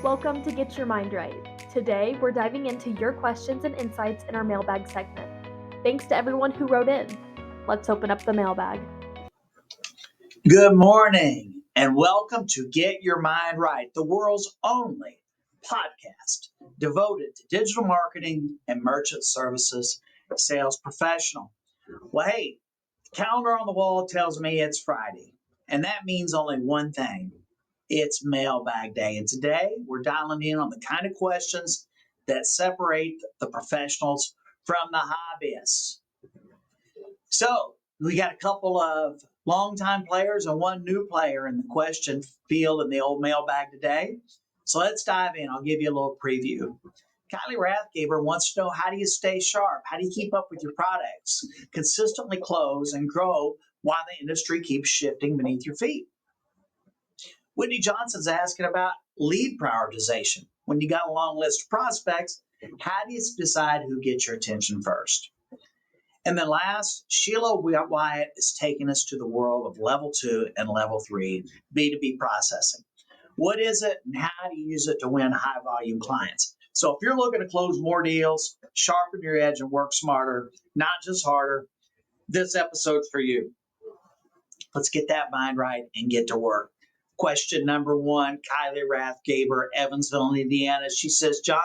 Welcome to Get Your Mind Right. Today, we're diving into your questions and insights in our mailbag segment. Thanks to everyone who wrote in. Let's open up the mailbag. Good morning and welcome to Get Your Mind Right, the world's only podcast devoted to digital marketing and merchant services sales professional. Well, hey, the calendar on the wall tells me it's Friday, and that means only one thing. It's Mailbag Day, and today we're dialing in on the kind of questions that separate the professionals from the hobbyists. So, we got a couple of longtime players and one new player in the question field in the old mailbag today. So let's dive in. I'll give you a little preview. Kylee Rathgaber wants to know, how do you stay sharp? How do you keep up with your products? Consistently close and grow while the industry keeps shifting beneath your feet. Whitney Johnson's asking about lead prioritization. When you got a long list of prospects, how do you decide who gets your attention first? And then last, Sheila Wyatt is taking us to the world of level 2 and level 3 B2B processing. What is it and how do you use it to win high volume clients? So if you're looking to close more deals, sharpen your edge and work smarter, not just harder, this episode's for you. Let's get that mind right and get to work. Question number 1, Kylee Rathgaber, Evansville, Indiana. She says, John,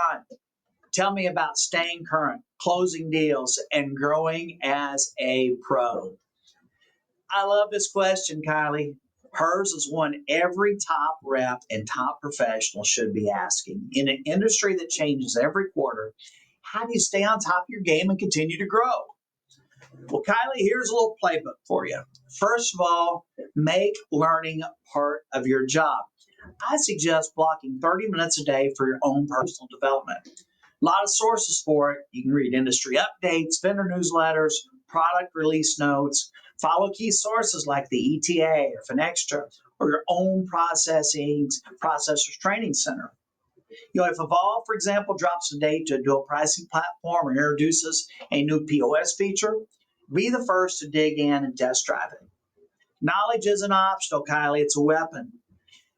tell me about staying current, closing deals, and growing as a pro. I love this question, Kylee. Hers is one every top rep and top professional should be asking. In an industry that changes every quarter, how do you stay on top of your game and continue to grow? Well, Kylee, here's a little playbook for you. First of all, make learning part of your job. I suggest blocking 30 minutes a day for your own personal development. A lot of sources for it. You can read industry updates, vendor newsletters, product release notes, follow key sources like the ETA or Finextra or your own processors training center. If Evolve, for example, drops a date to a dual pricing platform or introduces a new POS feature, be the first to dig in and test drive it. Knowledge isn't optional, Kylee, it's a weapon.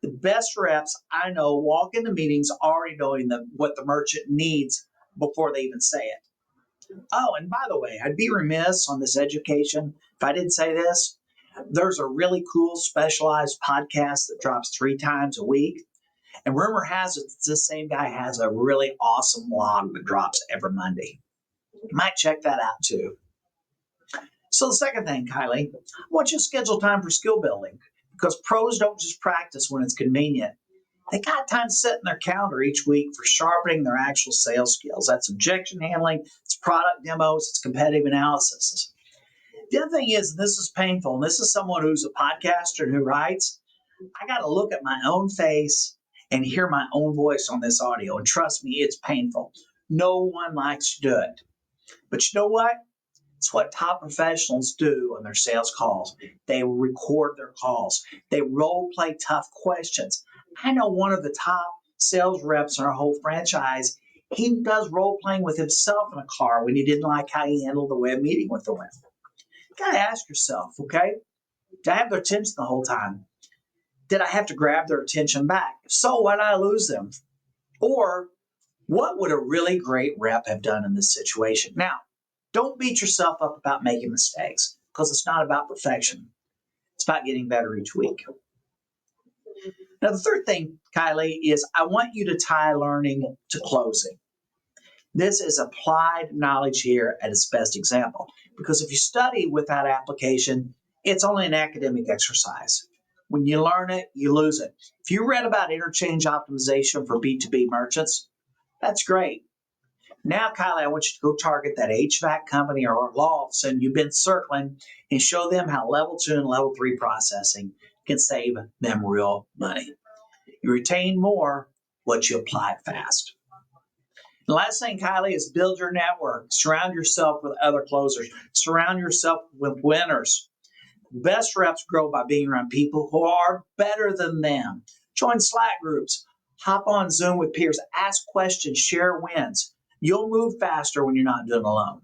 The best reps I know walk into meetings already knowing what the merchant needs before they even say it. Oh, and by the way, I'd be remiss on this education if I didn't say this. There's a really cool specialized podcast that drops 3 times a week. And rumor has it this same guy has a really awesome blog that drops every Monday. You might check that out too. So the second thing, Kylee, I want you to schedule time for skill building, because pros don't just practice when it's convenient. They got time set in their calendar each week for sharpening their actual sales skills. That's objection handling, it's product demos, it's competitive analysis. The other thing is, and this is painful, and this is someone who's a podcaster and who writes, I got to look at my own face and hear my own voice on this audio. And trust me, it's painful. No one likes to do it. But you know what? It's what top professionals do on their sales calls. They record their calls. They role play tough questions. I know one of the top sales reps in our whole franchise. He does role playing with himself in a car when he didn't like how he handled the web meeting with the web. You got to ask yourself, okay, did I have their attention the whole time? Did I have to grab their attention back? If so, why did I lose them? Or what would a really great rep have done in this situation? Now, don't beat yourself up about making mistakes, because it's not about perfection. It's about getting better each week. Now, the third thing, Kylee, is I want you to tie learning to closing. This is applied knowledge here at its best example, because if you study without application, it's only an academic exercise. When you learn it, you lose it. If you read about interchange optimization for B2B merchants, that's great. Now, Kylee, I want you to go target that HVAC company or law office and you've been circling and show them how level 2 and level 3 processing can save them real money. You retain more once you apply it fast. The last thing, Kylee, is build your network. Surround yourself with other closers. Surround yourself with winners. Best reps grow by being around people who are better than them. Join Slack groups. Hop on Zoom with peers. Ask questions. Share wins. You'll move faster when you're not doing it alone.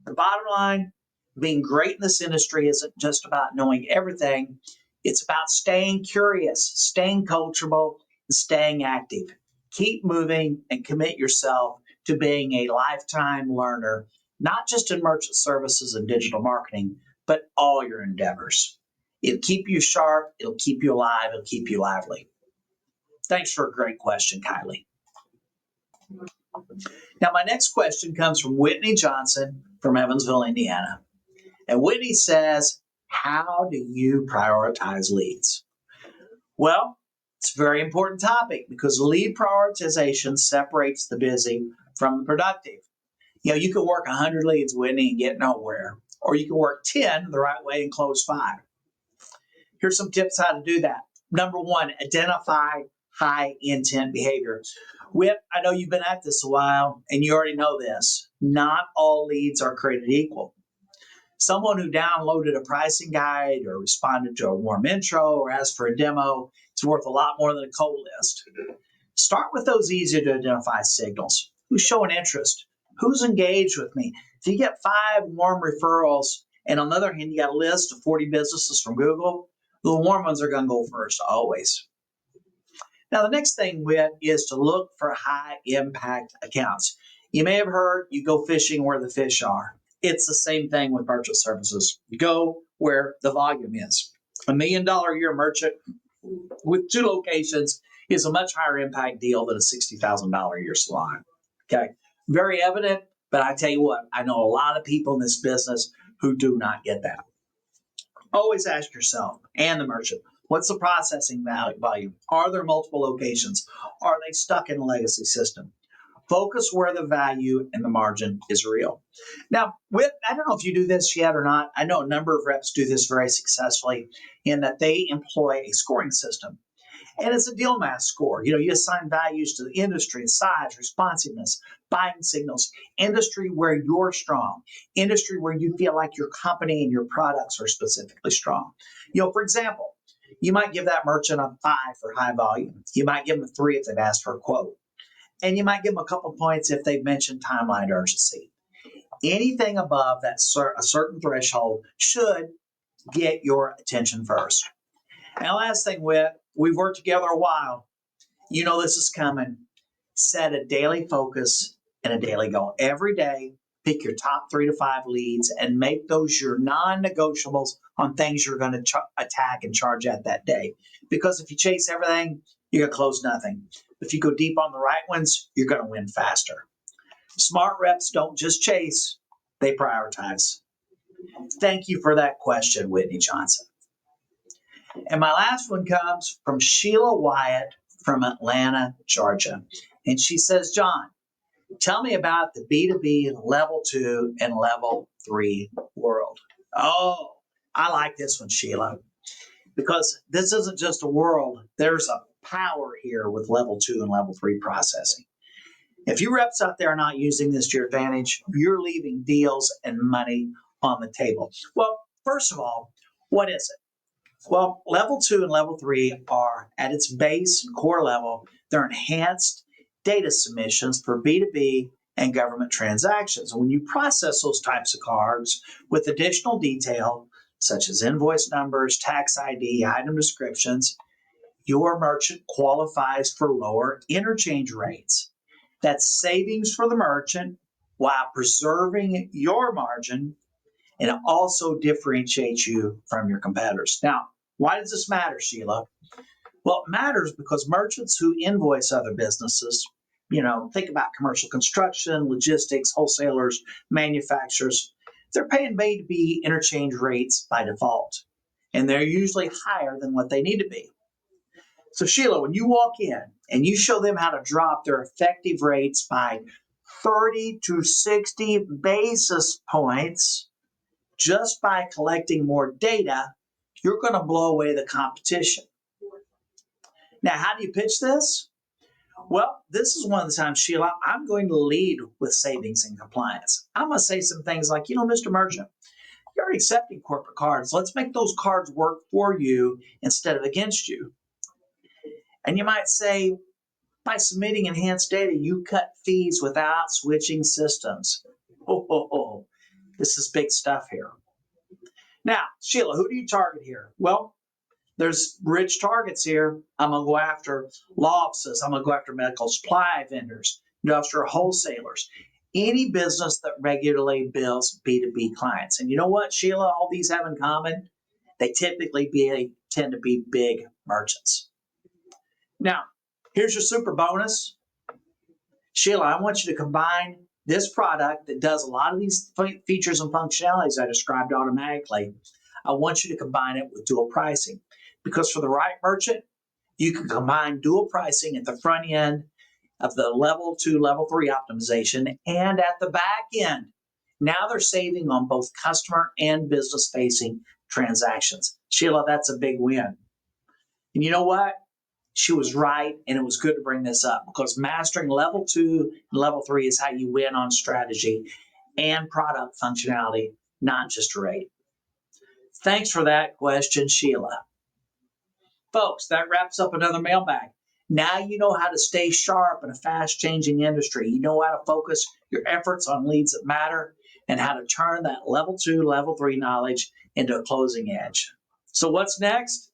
The bottom line, being great in this industry isn't just about knowing everything. It's about staying curious, staying coachable, and staying active. Keep moving and commit yourself to being a lifetime learner, not just in merchant services and digital marketing, but all your endeavors. It'll keep you sharp, it'll keep you alive, it'll keep you lively. Thanks for a great question, Kylee. Now, my next question comes from Whitney Johnson from Evansville, Indiana. And Whitney says, how do you prioritize leads? Well, it's a very important topic because lead prioritization separates the busy from the productive. You can work 100 leads, Whitney, and get nowhere. Or you can work 10 the right way and close 5. Here's some tips how to do that. Number 1, identify high intent behavior. Whit, I know you've been at this a while, and you already know this. Not all leads are created equal. Someone who downloaded a pricing guide or responded to a warm intro or asked for a demo is worth a lot more than a cold list. Start with those easy to identify signals. Who's showing interest? Who's engaged with me? If you get 5 warm referrals, and on the other hand, you got a list of 40 businesses from Google, the warm ones are going to go first, always. Now, the next thing is to look for high impact accounts. You may have heard you go fishing where the fish are. It's the same thing with merchant services. You go where the volume is. $1 million a year merchant with 2 locations is a much higher impact deal than a $60,000 a year salon. Okay, very evident, but I tell you what, I know a lot of people in this business who do not get that. Always ask yourself and the merchant, what's the processing volume? Are there multiple locations? Are they stuck in a legacy system? Focus where the value and the margin is real. Now, I don't know if you do this yet or not. I know a number of reps do this very successfully in that they employ a scoring system. And it's a deal mass score. You assign values to the industry, size, responsiveness, buying signals, industry where you're strong, industry where you feel like your company and your products are specifically strong. For example, you might give that merchant a 5 for high volume. You might give them a 3 if they've asked for a quote. And you might give them a couple points if they've mentioned timeline urgency. Anything above that a certain threshold should get your attention first. And last thing, we've worked together a while. You know this is coming. Set a daily focus and a daily goal. Every day, pick your top 3 to 5 leads and make those your non-negotiables on things you're going to attack and charge at that day. Because if you chase everything, you're going to close nothing. If you go deep on the right ones, you're going to win faster. Smart reps don't just chase, they prioritize. Thank you for that question, Whitney Johnson. And my last one comes from Sheila Wyatt from Atlanta, Georgia. And she says, John, tell me about the B2B level 2 and level 3 world. Oh, I like this one, Sheila, because this isn't just a world. There's a power here with level 2 and level 3 processing. If you reps out there are not using this to your advantage, you're leaving deals and money on the table. Well, first of all, what is it? Well, level 2 and level 3 are at its base and core level, they're enhanced data submissions for B2B and government transactions. And when you process those types of cards with additional detail, such as invoice numbers, tax ID, item descriptions, your merchant qualifies for lower interchange rates. That's savings for the merchant while preserving your margin, and it also differentiates you from your competitors. Now, why does this matter, Sheila? Well, it matters because merchants who invoice other businesses, think about commercial construction, logistics, wholesalers, manufacturers, they're paying B2B interchange rates by default, and they're usually higher than what they need to be. So, Sheila, when you walk in and you show them how to drop their effective rates by 30 to 60 basis points just by collecting more data, you're going to blow away the competition. Now, how do you pitch this? Well, this is one of the times, Sheila, I'm going to lead with savings and compliance. I'm going to say some things like, Mr. Merchant, you're accepting corporate cards. Let's make those cards work for you instead of against you. And you might say, by submitting enhanced data, you cut fees without switching systems. This is big stuff here. Now, Sheila, who do you target here? Well, There's rich targets here. I'm going to go after law offices. I'm going to go after medical supply vendors, industrial wholesalers, any business that regularly bills B2B clients. And you know what, Sheila, all these have in common? They typically tend to be big merchants. Now, here's your super bonus. Sheila, I want you to combine this product that does a lot of these features and functionalities I described automatically. I want you to combine it with dual pricing, because for the right merchant, you can combine dual pricing at the front end of the level 2, level 3 optimization and at the back end. Now they're saving on both customer and business facing transactions. Sheila, that's a big win. And you know what? She was right, and it was good to bring this up, because mastering level 2 and level 3 is how you win on strategy and product functionality, not just rate. Thanks for that question, Sheila. Folks, that wraps up another mailbag. Now you know how to stay sharp in a fast-changing industry. You know how to focus your efforts on leads that matter and how to turn that level 2, level 3 knowledge into a closing edge. So what's next?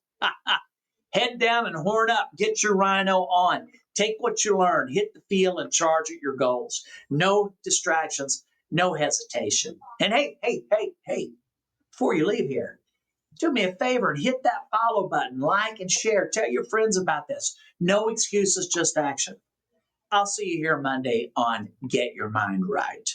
Head down and horn up. Get your rhino on. Take what you learn, hit the field, and charge at your goals. No distractions, no hesitation. And hey, before you leave here, do me a favor and hit that follow button, like and share. Tell your friends about this. No excuses, just action. I'll see you here Monday on Get Your Mind Right.